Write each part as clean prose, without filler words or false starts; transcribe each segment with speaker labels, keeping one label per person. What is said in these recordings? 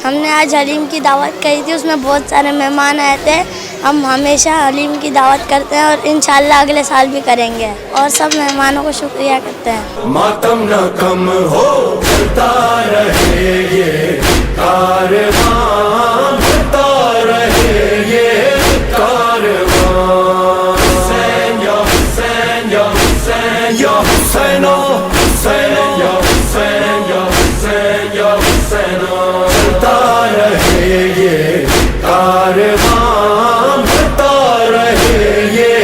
Speaker 1: ہم نے آج حلیم کی دعوت کری تھی، اس میں بہت سارے مہمان آئے تھے. ہم ہمیشہ حلیم کی دعوت کرتے ہیں اور انشاءاللہ اگلے سال بھی کریں گے اور سب مہمانوں کو شکریہ کرتے ہیں.
Speaker 2: ماتم نہ کم ہو، چلتا رہے یہ کارواں، بڑھتا رہے یہ کارواں. حسین یا حسین یا حسین یا حسینو، حسین یا حسین یا حسین یا حسینو. چلتا رہے یہ کارواں، بڑھتا رہے یہ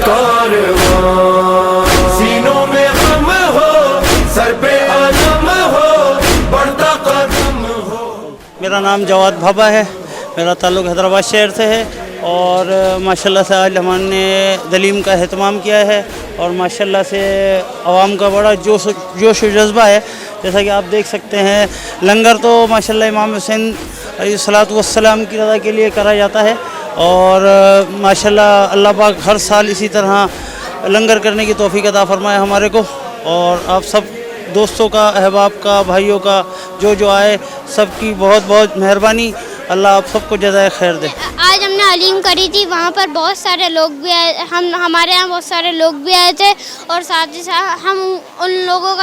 Speaker 2: کارواں. سینوں میں غم ہو، سر پہ علم ہو، بڑھتا قدم ہو.
Speaker 3: میرا نام جواد بھابا ہے، میرا تعلق حیدرآباد شہر سے ہے اور ماشاءاللہ سے آج ہم نے دلیم کا اہتمام کیا ہے اور ماشاءاللہ سے عوام کا بڑا جوش و جذبہ ہے. جیسا کہ آپ دیکھ سکتے ہیں لنگر تو ماشاءاللہ امام حسین علیہ الصلوۃ والسلام کی رضا کے لیے کرا جاتا ہے اور ماشاءاللہ اللہ پاک ہر سال اسی طرح لنگر کرنے کی توفیق عطا فرمائے ہمارے کو. اور آپ سب دوستوں کا، احباب کا، بھائیوں کا جو آئے سب کی بہت بہت مہربانی. اللہ آپ سب کو جزائے خیر دے.
Speaker 4: آج ہم نے حلیم کری تھی، وہاں پر بہت سارے لوگ بھی آئے، ہمارے یہاں بہت سارے لوگ بھی آئے تھے اور ساتھ ہی ساتھ ہم ان لوگوں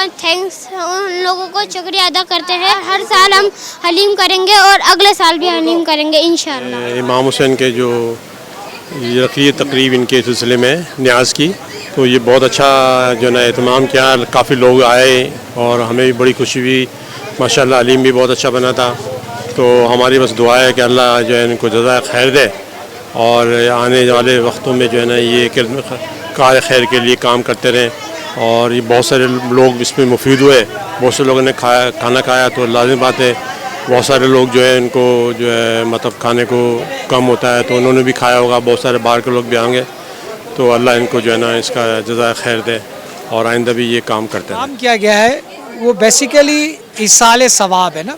Speaker 4: کو شکریہ ادا کرتے ہیں. ہر سال ہم حلیم کریں گے اور اگلے سال بھی حلیم کریں گے انشاءاللہ.
Speaker 5: امام حسین کے جو رکھی تقریب ان کے سلسلے میں نیاز کی، تو یہ بہت اچھا جو ہے اہتمام کیا. کافی لوگ آئے اور ہمیں بھی بڑی خوشی ہوئی. ماشاءاللہ حلیم بھی بہت اچھا بنا تھا. تو ہماری بس دعا ہے کہ اللہ جو ہے ان کو جزائے خیر دے اور آنے والے وقتوں میں جو ہے نا یہ کار خیر کے لیے کام کرتے رہیں. اور یہ بہت سارے لوگ اس میں مفید ہوئے، بہت سے لوگوں نے کھانا کھایا. تو لازم بات ہے بہت سارے لوگ جو ہے ان کو جو ہے مطلب کھانے کو کم ہوتا ہے تو انہوں نے بھی کھایا ہوگا. بہت سارے باہر کے لوگ بھی آئیں گے. تو اللہ ان کو جو ہے نا اس کا جزائے خیر دے اور آئندہ بھی یہ کام کرتے ہیں.
Speaker 6: کام کیا گیا ہے وہ بیسیکلی ایصال ثواب ہے نا،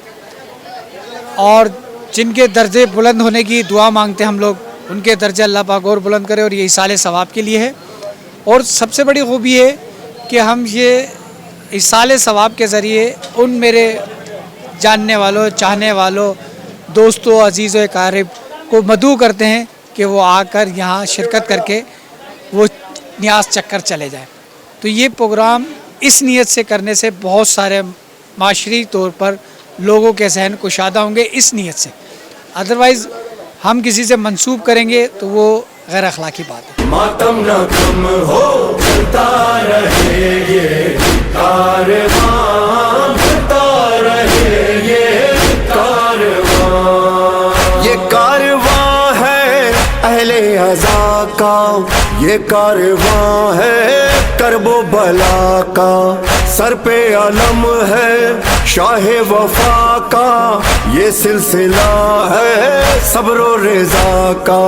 Speaker 6: اور جن کے درجے بلند ہونے کی دعا مانگتے ہیں ہم لوگ، ان کے درجے اللہ پاک اور بلند کرے، اور یہ ایصال ثواب کے لیے ہے. اور سب سے بڑی خوبی ہے کہ ہم یہ ایصال ثواب کے ذریعے ان میرے جاننے والوں، چاہنے والوں، دوستوں، عزیز و اقارب کو مدعو کرتے ہیں کہ وہ آ کر یہاں شرکت کر کے وہ نیاز چکر چلے جائیں. تو یہ پروگرام اس نیت سے کرنے سے بہت سارے معاشری طور پر لوگوں کے ذہن کشادہ ہوں گے اس نیت سے. ادروائز ہم کسی سے منسوب کریں گے تو وہ غیر اخلاقی بات ہے.
Speaker 2: ماتم نہ کم ہو، چلتا رہے یہ کارواں، بڑھتا رہے یہ کارواں. یہ کارواں ہے اہل عزا کا، یہ کارواں ہے کرب و بلا کا. سر پہ علم ہے شاہ وفا کا، یہ سلسلہ ہے صبر و رضا کا.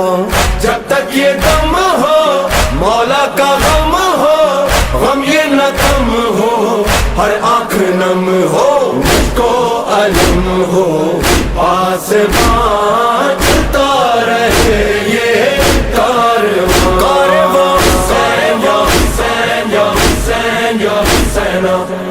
Speaker 2: جب تک یہ دم ہو مولا کا غم ہو، غم یہ نہ کم ہو، ہر آنکھ نم ہو، مجھ کو علم ہو. پاسبان چلتا رہے یہ کارواں. حسین یا حسین یا حسین یا حسین.